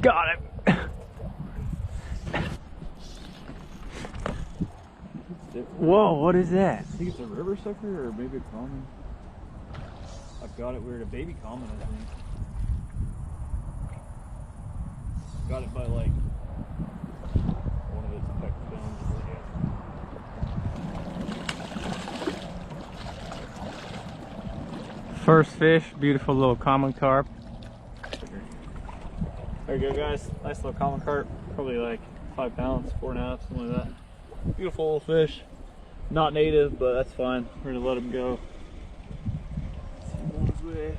Got it. Whoa, what is that? I think it's a river sucker or maybe a common. I've got it weird, a baby common, I think. Got it by like one of its pec fins. First fish, beautiful little common carp. There you go, guys. Nice little common carp. Probably like 5 pounds, 4.5, something like that. Beautiful little fish. Not native, but that's fine. We're gonna let him go. See him on his way.